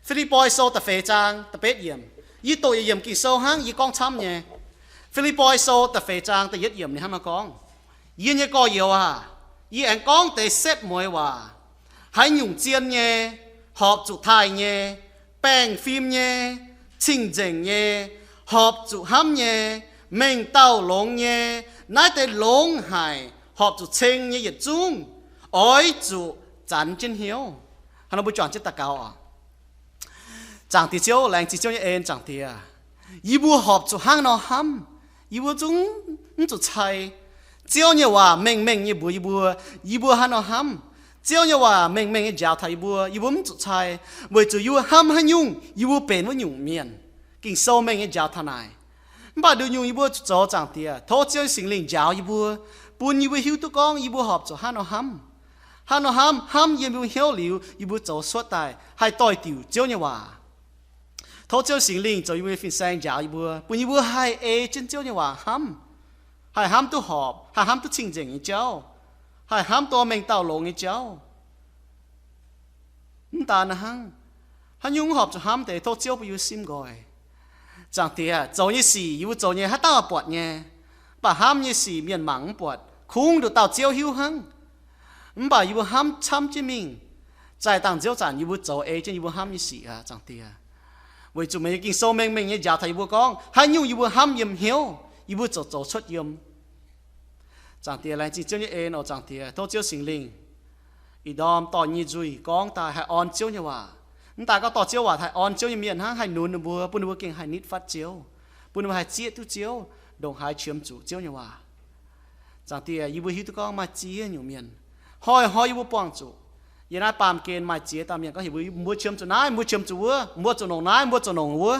Philippi số tập phê trang tập bết yểm y tội yểm kỳ sâu hang y con chăm nhé Philippi số tập phê trang tập yết yểm này hang nó con y nhé có nhiều à y anh con để xét mối hòa hãy nhung chiên nhé họp chủ thai nhé bèn phim nhé trình dành nhé họp chủ hâm nhé mình tàu lông nhé nãy tới lông hải họp chủ chênh nhé yết chung ôi chủ chán chân hiếu hắn nó bố chọn chết ta cao à chẳng thì chiếu lành chỉ chiếu như em chẳng thì à y bùa họp chủ hang nó hâm y bùa chúng chủ chay chiếu như hòa mình như bùa y bùa hắn nó hâm chiếu như hòa mình như giáo thầy bùa y bùa chủ chay bởi chủ y hâm hay nhung y bùa bền với nhung miền kinh sâu mình như giáo thầy này bà đưa nhung y bùa cho chẳng thì à thô chiếu sinh linh giáo y bùa buồn y bùa hiếu tụ con y bùa họp chủ hang nó hâm hắn nó hâm y bùa hiếu liu y bùa cho suốt tài hay tội tiểu chiếu như hòa thấu chiếu sinh linh cho yêu phiền sang giáo yêu hai chân chiếu như hòa hai tu họp hai tu trình diễn như cháu hai tu mình tạo lộ như cháu ta là hắn nhung họp cho để thấu chiếu yêu sim gọi chẳng thì cho như xì yêu cho như hát tao bọt nhé bà như xì miền mắng bọt khung được tạo chiếu hiu bà yêu chăm chứ mình tại tàng chiếu chẳng yêu cho chân yêu như xì chẳng thì vì chúng mình kinh sâu mình như giáo thầy bố con hay nhung yêu ham yếm hiếu yêu cho xuất yếm chẳng tiền lại chỉ cho như em ở chẳng tiền thâu chiếu sinh linh ý đom tỏ như duy con ta hay on chiếu như hòa ta có tỏ chiếu hòa hay on chiếu như miền hang hay nôn bùa bùn bùa kinh hay nít phát chiếu bùn bùa hay chia tu chiếu đồng hai chiếm chủ chiếu như hòa chẳng tiền yêu hiếu tu con mà chia nhiều miền hỏi yêu bang chủ giờ này bám kênh mai chế tam miệng có hiểu mua chấm chỗ này mua chấm chỗ vua mua chỗ nồng này mua chỗ nồng vua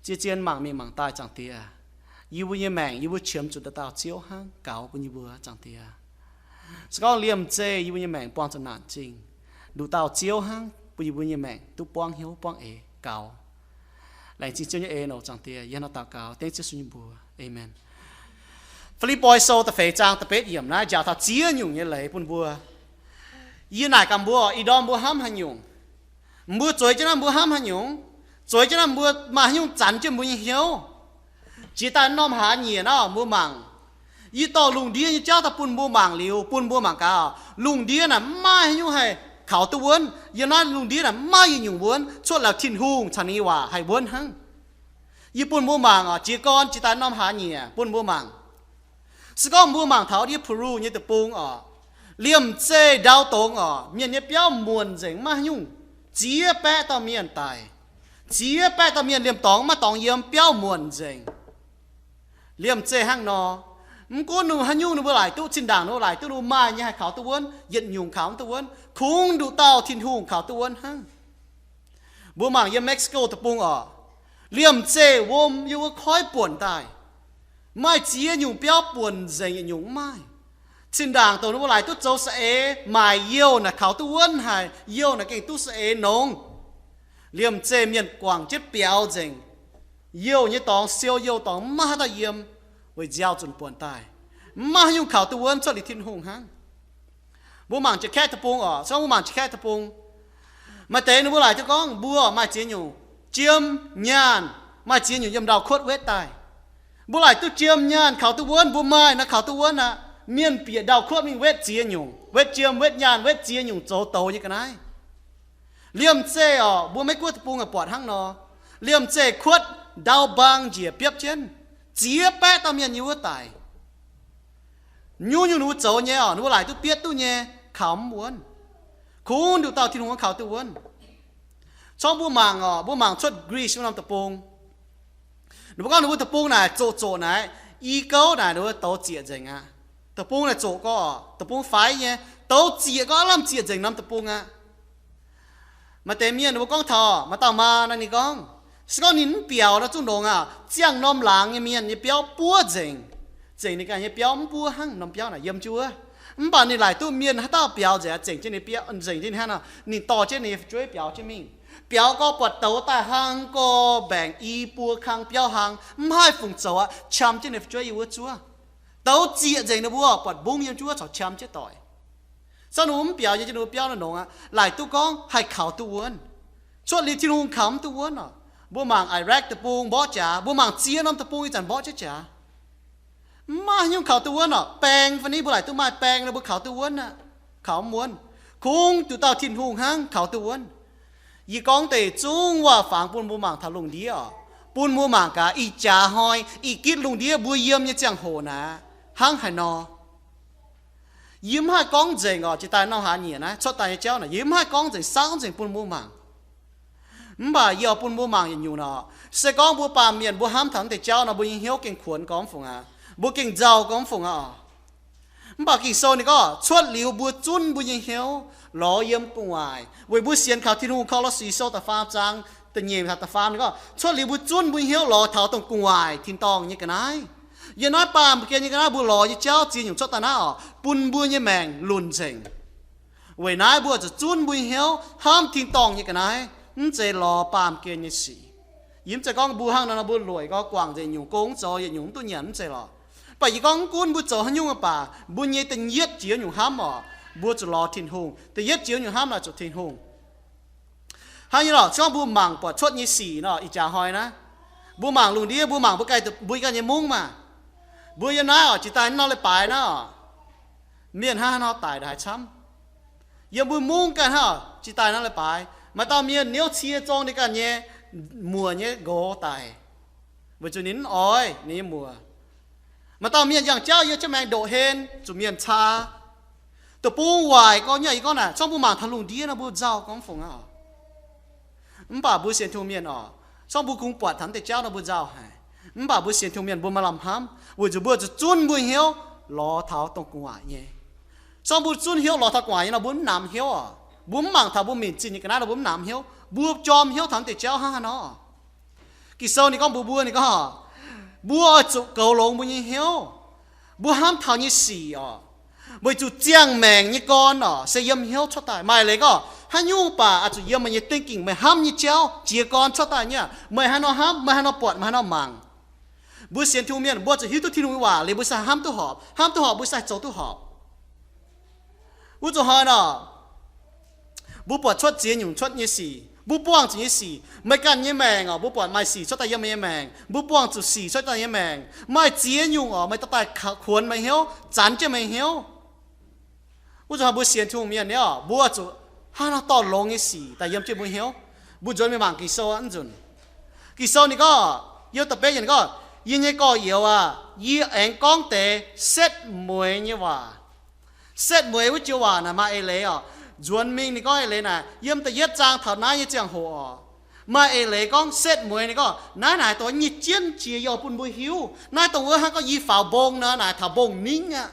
chia chiên mảng miệng mảng tai chẳng tiề yêu như mảng yêu chấm chỗ tao chiếu hang cáo của như vua chẳng tiề sau liềm chê yêu như mảng bong chỗ nản trình đủ tao chiếu hang yêu như mảng tu bong hiếu bong ế cáo lại chỉ cho như ế nào chẳng tiề giờ nó tao cáo tên chưa suy bùa amen Philippi số tập phê trang tập bết yểm này giáo thảo chia nhung như lấy bún bùa y này cầm bùa y đom bùa ham hành nhung bùa chối cho nó bùa ham hành nhung chối cho nó bùa mà nhung chán cho bùa hiếu chỉ ta nom há nhỉ nó bùa mảng y to lùng đĩa như cháu ta pun bùa mảng liu pun bùa mảng cao lùng đĩa là mai nhung hay khảo tu vốn y nói lùng đĩa là mai nhung vốn suốt là thiên hùng chăn y hòa hay vốn hăng y pun bùa mảng chỉ con chỉ ta nom há nhỉ pun bùa mảng sự con bùa mảng tháo đi Peru như tập bung liềm chê đau tông miền nhé béo muôn dính mà nhung chia bé tao miền tài chia bé tao miền liềm tông mà tông yếm béo muôn dính liềm chê hang nó có nụ hang nhung nó lại tu trên đảng nó lại tu mai như hai khảo tu vốn nhận nhung khảo tu vốn khung đủ tao thiên hùng khảo tu vốn hang bố mảng yếm Mexico tập bung liềm chê vôm yêu khói buồn tài mai chia nhung béo buồn dính nhung mai xin đảng tôi nó lại tốt dấu sẽ mà yêu là khảo tu quân hay yêu là cái tu sẽ nông liềm chê miền quảng chết béo dình yêu như tòng siêu yêu tòng ma ta yếm với giao chuẩn buồn tài ma nhung khảo tu quân cho lý thiên hùng hăng bố mảng chỉ khét tập bung sao bố mảng chỉ khét tập bung mà tế nó bố lại cho con bùa mà chế nhung chiêm nhàn mà chế nhung yếm đào khuất vết tài bố lại tu chiêm nhàn khảo tu quân bố mai nó khảo tu quân miền bìa đào khuất mình vết chia nhung vết chiêm vết nhàn vết chia nhung chỗ tàu như cái này liềm chê bố mấy quất bung bọt hăng nó liềm chê khuất đào bang dìa biếp trên chia bé tao miền như tài nhu nhu chỗ nhé nó lại tôi biết tôi nhé khảo muốn khốn được tao thì nó khảo tôi muốn cho bố mảng xuất Greece năm tập bung nó có nó tập bung này chỗ này y câu này nó tao chia dành tập bung này chỗ có tập bung phái nhé tao chia có làm chia dành năm tập bung mà tên miền nó con thò mà tao mà này con sao nín biểu nó chung đồng chiang nom láng như miền như biểu búa dành này cái như biểu búa hăng nom biểu này yếm chúa bà này lại tu miền hát tao biểu dành trên này biểu dành trên này nín to trên này chuối biểu trên mình biểu có bật tàu tại hang có bèn y búa khang biểu hang hai phùng châu chăm trên này chuối yêu chúa tao chia dành nó búa bật bung yếm chúa cho chăm chết tỏi sao nó biểu như cho nó biểu nó nồng lại tu con hay khảo tu quân chốt li thiên hùng khám tu vốn à bố màng Iraq tập bung bó trả bố màng chia năm tập bung ý chẳng bó chứ trả mà nhung khảo tu vốn à bèn phầnนี้bố lại tu mai bèn là bố khảo tu vốn à khảo muốn khung tu tao thiên hùng hang khảo tu vốn y con tề chung và phẳng bún bố màng thảo lùng đi à bún bố màng cả y trả hoi y kít lùng đi bùi yếm như chẳng hồ nà hang hay nọ yếm hai con dền à chỉ tài nó hạ nhỉ nè cho tài cháu nè yếm hai con dền sáng dền bún bố màng bà yêu bún bố màng nhiều nọ sẽ con bố bà miền bố ham thắng tề cháu nè bố hiếu kinh khuẩn con phụng à bố kinh giàu con phụng à bà kinh sâu này có chuột liu bố chun bố hiếu lò yếm cùng ngoài với bố xiên khảo thiên hùng khảo lo xì sâu ta pha trang tự nhiên ta pha này có chuột liu bố chun bố hiếu lò thảo tông cùng ngoài thiên tòng như cái này giờ nói bà kia như cái này bố lò như cháu chỉ dùng cho ta nào bún bố như mèn lùn chỉnh với nãy bốจะchun bố hiếu ham thiên tòng như cái này chế lò bà kia như xì yếm chế con bố hang nó bố lùi có quảng chế nhung công cho giờ nhung tu nhẫn chế lò bởi vì con cuốn bố cho hắn nhung bà bố nhé tình yết chiếu nhung ham mà bố cho lò thiên hùng tình yết chiếu nhung ham là cho thiên hùng hay như là cho bố mảng bỏ chốt như xì nó ít trả hỏi ná bố mảng lùng đi bố mảng bố cái bố cái như mung mà bố như nói chỉ tay nó lại bài nó miền ha nó tài đại chấm giờ bố mung cái ha chỉ tay nó lại bài mà tao miền nếu chia trong đi cái nhé mùa nhé gỗ tài vừa cho nín oi ní mùa mà tao miền dạng cháu yêu cho mẹ độ hên chủ miền cha tụi bố hoài có như vậy con à trong bố mảng thằng lùng đi nó bố giàu con phồng à bà bố xiên thu miền à trong bố cũng bọt thằng tề cháu nó bố giàu hả bà bố xiên thu miền bố mà làm ham bố cho chun bố hiếu lò tháo tông cung ngoại nhé trong bố chun hiếu lò tháo ngoại nó bố nằm hiếu à bố mảng tháo bố miền chín như cái nào là bố nằm hiếu bố chom hiếu thằng tề cháu ha nó kỳ sau này con bố này có bố chủ cầu lông bố như hiếu bố ham tháo như xì à bố chủ chiang mèn như con à sẽ yếm hiếu cho tài mai lấy có hắn nhung bà à chủ yếm mà như thinking mày ham như cháu chia con cho tài nhá mày hắn nó ham mày hắn nó bọt mày hắn nó màng bố xiên thu miền bố chủ hiếu tu thiên hùng hòa lấy bố sai ham tu họp bố sai châu tu họp bố chủ hỏi nó bố bọt chốt chia nhung chốt như xì bố buông chỉ như xì mấy cái như mèn à bố bọt mai xì cho tài yếm như mèn bố buông chủ xì cho tài yếm mèn mai chia nhung à mai tài khuôn mày hiếu chán cho mày hiếu bố cho bố xiên thu miền nhá bố cho hắn nó to lông cái gì tại yếm chưa bố hiếu bố cho mình mang kỳ sâu ăn dùn kỳ sâu này có yêu tập bé này có yên như có yêu à yên anh con tệ xét muối như vậy xét muối với chiều hòa là mà ai lấy à chuẩn mình này có ai lấy nè yếm tại yết trang thảo nái như chẳng hồ mà ai lấy con xét muối này có nái này tôi như chiến chia yêu bún bố hiếu nái tôi hắn có y pháo bông nữa này thảo bông nín à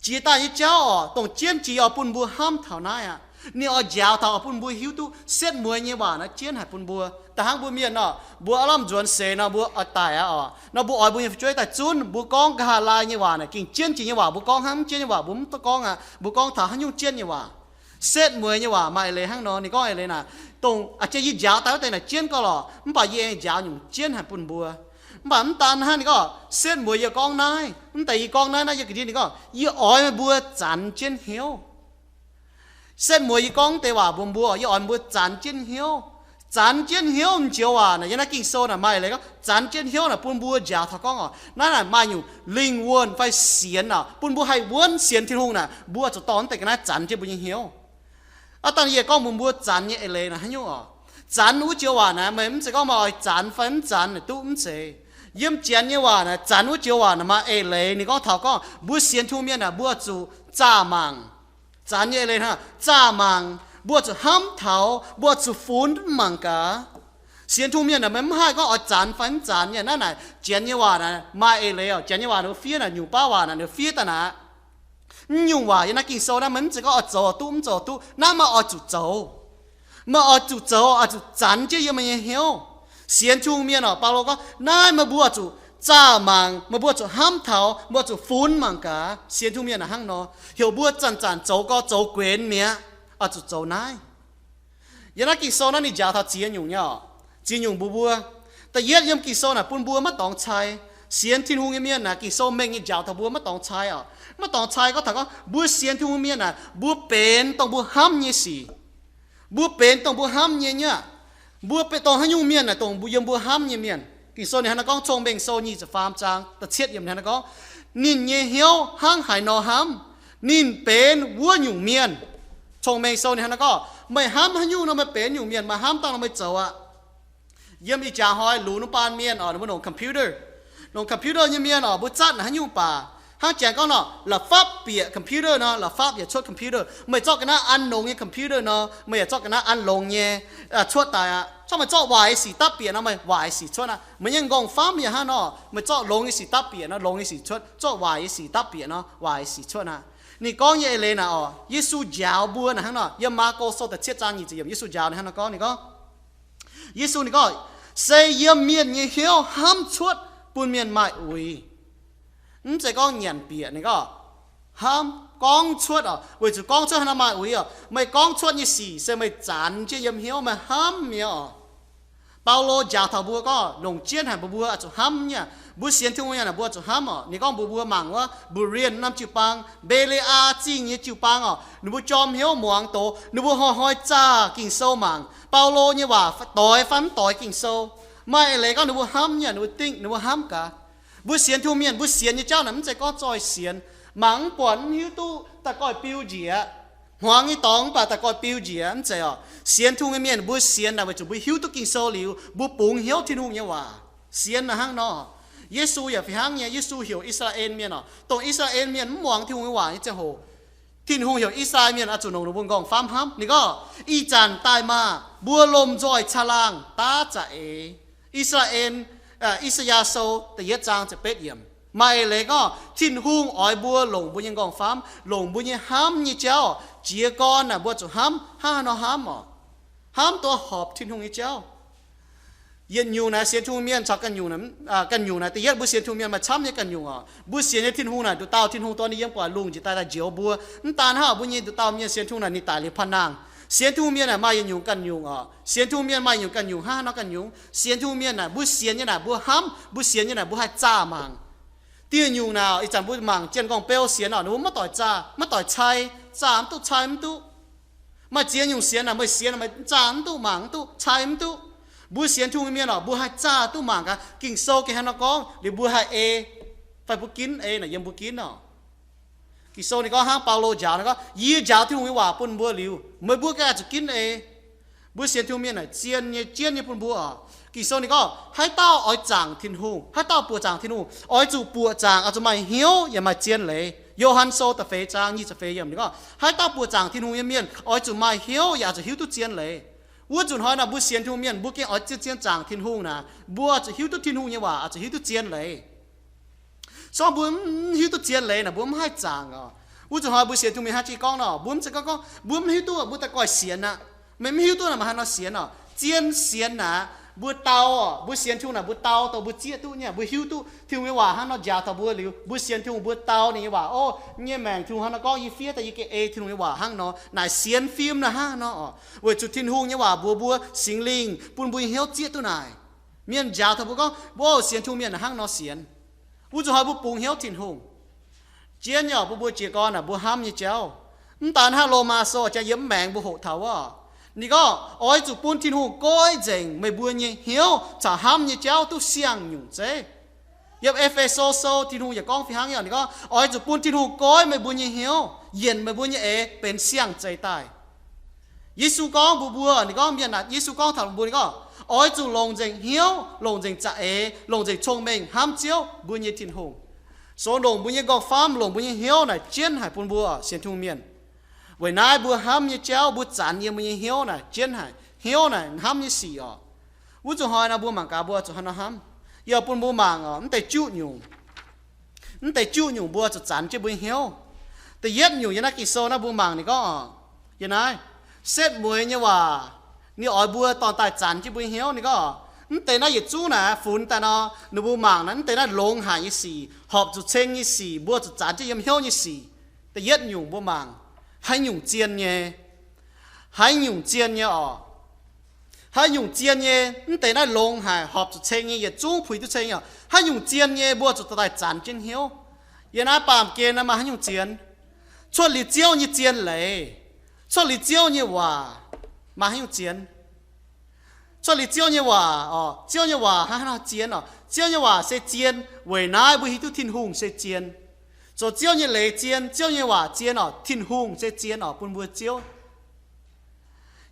chỉ ta như cháu à tổng chiến chỉ yêu bún bố ham thảo nái à nếu ở giáo thảo bún bùa hiếu tu xét muối như bà nó chiến hạt bún bùa ta hang bùa miền nọ bùa làm chuẩn xe nó bùa ở tài à nó bùa ở bùa chơi tài chun bùa con cả lai như bà này kinh chiến chỉ như bà bùa con ham chiến như bà bùm to con à bùa con thảo hang nhung chiến như bà xét muối như bà mà lấy hang nó này có ai lấy nè tông à chơi giáo tao tay là chiến có lò bà gì giáo nhung chiến hạt bún bùa bà tan ha này có xét muối như con này tại con này nó như cái gì này có như ỏi bùa chán chiến hiếu xét mùi con tê hòa bùm bùa y on bùa chán chiến hiếu chiều à này nó kinh sâu là mai lấy có chán chiến hiếu là bùm bùa già thằng con à nó là mai nhung linh quân phải xiên à bùm bùa hay quân xiên thiên hùng nè bùa cho tón tại cái nó chán chiến bùa hiếu à tao giờ con bùm bùa chán như lấy nè hay nhung à chán u chiều à nè mà sẽ có mà chán phấn chán này tu sẽ yếm chén như hòa nè chán u chiều à nè mà lấy này có thằng con bùa xiên thu miên nè bùa chủ cha mang chán như lên ha cha mang bùa cho ham thảo bùa cho phun mang cả xiên thu miên là mấy hai có ở chán phấn chán như thế này chén như hòa nè mai lấy chén như hòa nó phía là nhung bao hòa nó phía ta nè nhung hòa như nó kinh sâu đó mấy chỉ có ở chỗ tu nó mà ở chủ chỗ ở chủ chán chứ như mình hiểu xiên thu miên ở bao lâu có nãy mà bùa chủ cha mang mà bùa cho ham thảo bùa cho phun mang cả xiên thu miên là hang nó hiểu bùa chán chỗ có chỗ quên mía ở chỗ này giờ nó kỳ sâu nó đi giáo thảo chiến nhung nhở chiến nhung bùaแต่เย็ดยมกี่โซน่ะปุ่นบัวมาตองชัยเสียนทิ้งหูเมียน่ะกี่โซเมงยี่ยาวถ้าบัวมาตองชัยอ่ะมาตองชัยก็ถ้าก็บัวเสียนทิ้งหูเมียน่ะบัวเป็นต้องบัวห้ำยี่สิบัวเป็นต้องบัวห้ำยี่เนี่ย bùa pe tông hay nhung miền là tông bùa yếm bùa ham như miền kinh số này hắn có trông bèn số nhịจะ farm จางแต่เช็ดยำhắn có nínเหี้ยวห้างหายนอห้ำnínเป็นวัวหยุ่งเมียนชงเมงโซนี่hắnก็ไม่ห้ามให้ยุ่งนะไม่เป็นหยุ่งเมียนมาห้ามตั้งเราไม่เจอเยี่ยมอีจ่าหอยหลูนปานเมียนมันลงคอมพิวเตอร์ลงคอมพิวเตอร์ยังเมียนบุจัดให้ยุ่งป่าห้างแจงก็เนาะหลับฟับเปียคอมพิวเตอร์เนาะหลับฟับอย่าชดคอมพิวเตอร์ไม่จอกกันนะอันลงเนี่ยคอมพิวเตอร์เนาะไม่อย่าจอกกันนะอันลงเนี่ยชดตายชอบมาจอกวายสีตับเปียนะไม่วายสีชดนะมันยังงงฟ้ามีฮะเนาะไม่จอกลงสีตับเปียนะลงสีชดจอกวายสีตับเปียเนาะวายสีชดนะนี่ก้อนเยเลนะเยซูยาวบัวนะฮะเนาะยามาโกโซแต่เชื่อจางยี่จะยเยซูยาวนะฮะนะก้อนนี่ก็เยซูนี่ก็เสียเมียนเหี้ยวห้ามชดปูนเมียนไม่อุ้ยนั่นจะก้อนเหยียนเปียนี่ก็ห้ามกองชด为咗กองชดให้น้ำไม่อุ้ยไม่กองชดยี่สี่เสียไม่จานเจียมเหี้ยวไม่ห้ามเมียเปาโลยาวเท่าบัวก็ลงเจียนหันบัวอาจจะห้ามเนี่ยบุเสียนทุ่งเนี่ยนะบัวจะห้ามนี่ก็บัวมังว่าบุเรียนน้ำจิวปังเบลอาจีเนี่ยจิวปังหนูบัวจอมเหี้ยวหมวงโตหนูบัวหอยจ้ากิ่งโซมังเปาโลเนี่ยว่าต่อยฟันต่อยกิ่งโซไม่เลยก็หนูบัวห้ามเนี่ยหนูติ้งหนูบัวห้ามกะบุเสียนทุ่งเมียนบุเสียนเนี่ยเจ้าน่ะมันจะก็จอยเสียนมังปวนหิวตู้ตะก้อยปิ้วเจียหวงอีตองป่ะตะก้อยปิ้วเจียมันจะเสียนทุ่งเมียนบุเสียนนะว่าจะบุหิวตู้กิ่งโซหลิวบุปุงเหี้ยวที่นุ่งเนี่ยว่าเสียนนะฮั่งเนาะเยซูอย่าไปห้างเนี่ยเยซูเหี่ยวอิสราเอลเมียนตรงอิสราเอลเมียนมองที่หงหวานนี่จะโหที่หงเหี่ยวอิสราเอลเมียนอาจุนงหรือบุญกองฟาร์มฮัมนี่ก็อีจันตายมาบัวลมจอยชะลางตาจะอิสราเอลอิสยาโซแต่ยะจางจะเป็ดเยี่ยมไม่เลยก็ที่หงอ้อยบัวลงบุญยังกองฟาร์มลงบุญยังฮัมนี่เจ้าเจียก้อนน่ะบัวจุฮัมห้าเนาะฮัมตัวหอบที่หงนี่เจ้าเย็นอยู่นะเสียนทุ่งเมียนชอบกันอยู่นะกันอยู่นะแต่ยัดบุเสียนทุ่งเมียนมาช้ำเนี่ยกันอยู่บุเสียนเนี่ยทิ้งหูนะดูเต่าทิ้งหูตัวนี้ยังกว่าลุงจิตตาเจียวบัวนั่นตาหน้าบุญยี่ดูเต่าเมียนเสียนทุ่งน่ะนี่ตายเลยพันนางเสียนทุ่งเมียนน่ะมายังอยู่กันอยู่เสียนทุ่งเมียนมาอยู่กันอยู่ห้านักกันอยู่เสียนทุ่งเมียนน่ะบุเสียนเนี่ยน่ะบุห้ำบุเสียนเนี่ยน่ะบุให้จ้ามังเตี้ยอยู่นะอีจันบุมังเจียนกองเปลวเสียนหนูมาต่อยจ้ามาต่อยชัยจ้ามตุชัยมตุมาเจียนอยู่เสียนน่ะไม่เสียนมาจ้ามตุมังตุชัยมตุบุเสียนทุ่งเมียนบุให้จ้าตู้หมางกันกิ่งโซกิฮันกองหรือบุให้ไฟบุกินน่ะยังบุกินกิ่งโซนี่ก็ห้างเปาโลจาวแล้วก็ยี่จาวที่หงว่าปุ่นบัวหลิวไม่บัวก็จะกินบุเสียนทุ่งเมียนเจียนเนี่ยปุ่นบัวกิ่งโซนี่ก็ให้เต้าอ้อยจางทิ้งหูให้เต้าปัวจางทิ้งหูอ้อยจูปัวจางอาจจะไม่เหี้ยวอย่ามาเจียนเลยโยฮันโซแต่เฟจางยี่จะเฟยนี่ก็ให้เต้าปัวจางทิ้งหูเมียนอ้อยจูไม่เหี้ยวอย่าจะหิวตุเจียนเลยวัวจุนหอยนะบุเสียนทุ่งเมียนบุเกี่ยอเจียนจางทิ้งหูนะบัวจะหิวตุทิ้งหูเนี่ยว่าอาจจะหิวตุเจียนเลยสองบุ้มหิวตุเจียนเลยนะบุ้มให้จางวัวจุนหอยบุเสียนทุ่งเมียนฮัจีกองเนาะบุ้มจะก็บุ้มหิวตัวบุตะก้อยเสียนนะไม่หิวตัวนะมาฮันเราเสียนเจียนเสียนนะบัวเตาบุเสียนทุ่งนะบัวเตาตัวบุเจียตุเนี่ยบุหิวตุทิ้งไว้ว่าฮันเรายาวตัวบัวหลิวบุเสียนทุ่งบัวเตานี่ว่าโอ้เนี่ยแมงทุ่งฮันเราก็ยีเฟียแต่ยีเกทิ้งไว้ว่าฮังเนาะนายเสียนฟิล์มนะฮะเนาะเวจุดทิ้งหูเนี่ยว่าบัวสิงลิงปุ่นบุยเหี้ยวเจียตัวนายเมียนยาวตัวบัวก็บัวเสียนทุ่งเมียนนะฮังเนาะเสียนวัวจะหอยบัวปุ่งเหี้ยวทิ้งหูเจียนเนี่ยบัวเจียก้อนน่ะบัวห้ามยี่เจ้าตอนห้าโลมาโซจะเยี่ยมแมงบัวหกเท่าว่านี่ก็อ้อยจุปุ่นทิ้งหูก้อยเจ๋งไม่บัวเนี่ยเหี้ยวจะห้ามยี่เจ้าตู้เสียงอยู่เจ้ยับเอฟเอโซทิ้งหูอย่ากล้องฟิหังอย่างนี้ก็อ้อยจุปุ่นทิ้งหูก้อยไม่บัวเนี่ยเหี้ยวเย็นไม่บัวเนี่ยเป็นเสียงใจตายยิสุก้องบัวนี่ก็มีนะยิสุก้องถามบัวนี่ก็อ้อยจุลงเจ๋งเหี้ยวลงเจ๋งจะลงเจ๋งชงเมงห้ามเจียวบัวเนี่ยทิ้งหูโซนลงบุญยังกองฟ้ามลงบุญยังเหี้ยวน่ะเจียนหายปุ่นบัวเสียนทุ่งเมียนไว้นายบัวห้ามยังเจ้าบัวจานยังบุญยังเหี้ยวน่ะเจียนหายเหี้ยวน่ะห้ามยังสี่วุ้งจุหอยนะบัวมังกาบัวจุหันห้ามอย่าปุ่นบัวมังมันแต่จุหยุ่งมันแต่จุหยุ่งบัวจะจานจะบุญเหี้ยวแต่เย็ดหยุ่งยังนักกิโซนะบัวมังนี่ก็ยังไงเซตมวยเนี่ยว่านี่อ้อยบัวตอนตายจานจะบุญเหี้ยวนี่ก็แต่น่าอยู่จู้นะฝุ่นแต่เนาะหนูบูมังนั้นแต่น่าลงหายยี่สี่หอบจุดเชงยี่สี่บัวจุดจานจะยำเหี้ยวยี่สี่แต่เย็ดหยุ่งบัวมังให้หยุ่งเจียนเนี่ยให้หยุ่งเจียนเนี่ยให้หยุ่งเจียนเนี่ยแต่น่าลงหายหอบจุดเชงเนี่ยจู้ผุยจุดเชงให้หยุ่งเจียนเนี่ยบัวจุดตายจานเจียนเหี้ยวยันน่าปามเกณฑ์นะมาให้หยุ่งเจียนชวนหลีเจียวเนี่ยเจียนเลยชวนหลีเจียวเนี่ยว่ามาให้หยุ่งเจียน cho li chiao như hòa chiao như hòa ha nó chiến chiao như hòa sẽ chiến về nãy bữa tu thiên hùng sẽ chiến cho chiao như lệ chiến chiao như hòa chiến thiên hùng sẽ chiến bún bữa chiao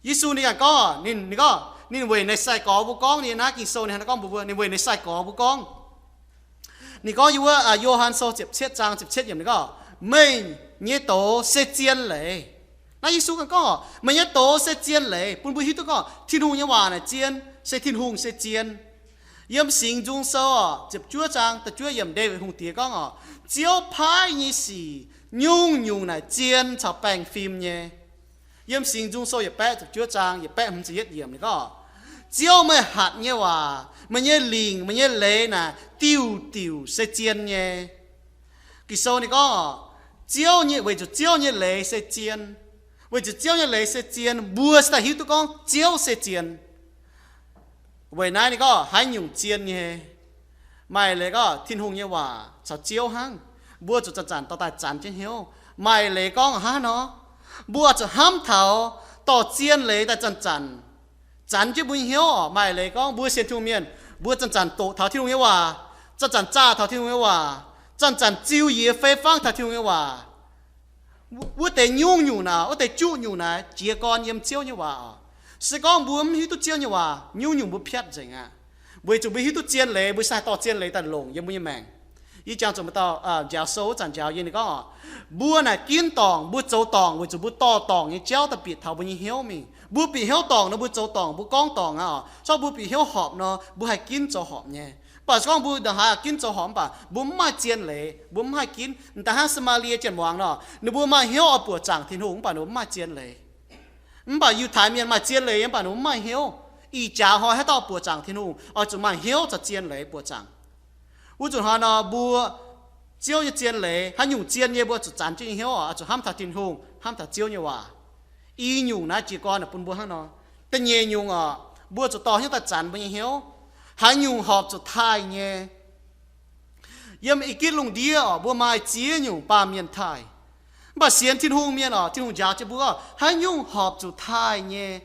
Giêsu này có nín vềในใส่กอบุกองนี่นะกิโซนี่นะก็บุนี่vềในใส่กอบุกองนี่ก็อยู่ว่าโยฮันโซ17章17อย่างนี้ก็ไม่เนี่ยโตเสจียนเลย那耶稣讲，每一道是尖嚟，本本许多個天空一話呢尖，是天空是尖。任成中手接主張，但主任地紅地講只要派你是用嚟尖就病film嘅。任成中手也擺接主張，也擺唔止一樣嚟個。只要咩核嘅話，咩靈咩理呢，丟是尖嘅。其實你講，只要你為咗只要你理是尖。為咗招一嚟食煎，冇係曉得講招食煎。為嗱你個係用煎嘅，咪嚟個天空嘅話就招行，冇就賺到大賺真曉。咪嚟講嚇喏，冇就冚頭到煎嚟大賺就本曉。咪嚟講冇先出面，冇賺到頭天空嘅話，賺炸頭天空嘅話，賺招嘢飛方頭天空嘅話。我得用呐，我得煮用呐，结果也教你话，是讲不许都教你话，用不骗人啊，为就不许都见雷，不晒到见雷但龙也没命，一讲怎么到教授讲教员你讲，不呢见当不做当，为就不到当，你教得别头不你晓咪，不别晓当那不做当，不讲当啊，所以不别晓学呢，不系见做学呢。bà con bu đã hạ kín cho hòm bà bu mai chiên lệ bu mai kín ta ha Somalia chiên hoàng nó nếu bu mai hiếu ở bùa chẳng thiên hùng bà nó mai chiên lệ bà yêu thái miền mai chiên lệ bà nó mai hiếu y cha họ hết tao bùa chẳng thiên hùng ở chỗ mai hiếu cho chiên lệ bùa chẳng u chỗ họ nó bùa chiêu như chiên lệ hắn dùng chiên như bùa chỗ chẳng chiên hiếu ở chỗ ham thà thiên hùng ham thà chiêu như hòa y nhung nãy chỉ con là bùn bùa hắn nó tên nhẹ nhung bùa chỗ to như ta chẳng bao nhiêu hiếu hắn dùng họp cho thai nhé, yếm ý kiến lùng đĩa bữa mai chia dùng ba miền thai, bà xiên thiên hùng miền thiên hùng giáo cho bữa hắn dùng họp cho thai nhé,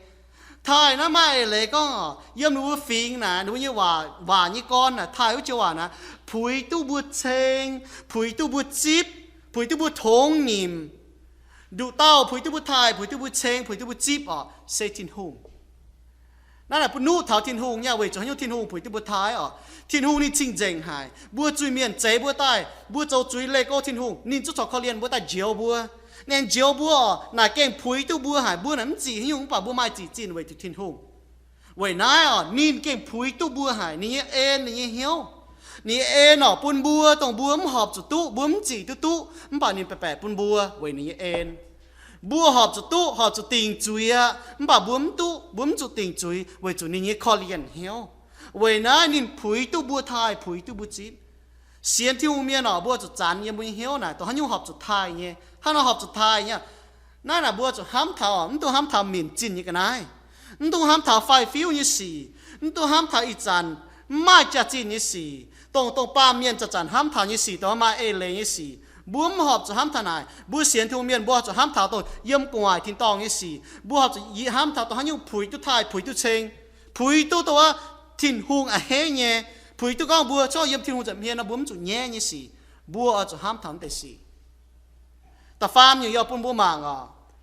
thai nó mai lấy con yếm nó phình nè, nó như hòa như con nè, thai cho hòa nè, phủi tu bữa chênh, phủi tu bữa chip, phủi tu bữa thong niệm, đủ tao phủi tu bữa thai, phủi tu bữa chênh, phủi tu bữa chip sẽ thiên hùng.นั่นแหละปุ่นนู้เท่าทินหูเนี่ยเว้ยจะให้ทินหูผุยที่บัวท้ายทินหูนี่จริงเจ๋งหายบัวจุยเมียนเจ๋บัวใต้บัวเจ้าจุยเล็กก็ทินหูนี่จุดสอบเขาเรียนบัวใต้เจียวบัวเนี่ยเจียวบัวน่าเก่งผุยตู้บัวหายบัวนั้นจีให้ยุงป่าบัวไม้จีจีนเว้ยที่ทินหูเว้ยนายนี่เก่งผุยตู้บัวหายนี่เอ็นนี่เหี้ยวนี่เอ็นปุ่นบัวตรงบัวมันหอบจุดตู้บัวมันจีตู้มันป่านี่แปะปุ่นบัวเว้ยนี่เอ็นบัวหอบจุดตู้หอบจุดติงจุยมันป่าบัวมันตู้บัวมันจุดติงจุยเว้ยจุดนี่คอเลียนเหี้ยวเว้ยนายนี่ผุยตู้บัวไทยผุยตู้บัวจีบเสียนที่หูเมียบัวจุดจานยังบัวเหี้ยวน่ะตัวหันยุ่งหอบจุดไทยเนี่ยถ้าเราหอบจุดไทยเนี่ยนั่นน่ะบัวจุดห้ามเท้ามันตัวห้ามเท้าหมิ่นจินยังไงมันตัวห้ามเท้าไฟฟิวนี่สิมันตัวห้ามเท้าอีจันไม่จะจินนี่สิตรงป้าเมียนจะจันห้ามเท้านี่สิตัวมาเอเลยนี่สิบัวหอบจะห้ามทนายบัวเสียนที่หูเมียบัวจะห้ามเท้าตัวเยี่ยมกวายทิ้งตองนี่สิบัวหอบจะห้ามเท้าตัวหันยุ่งผุยตู้ไทยผุยตู้เชงผุยตู้ตัวทิ้งหุงเฮ้ยเนี่ยผุยตู้ก้องบัวชอบเยี่ยมทิ้งหุงจะเมียนะบัวมันจุแย่นี่สิบัวจะห้ามทำแต่สิแต่ฟาร์มอยู่ยอปุ่นบัวมัง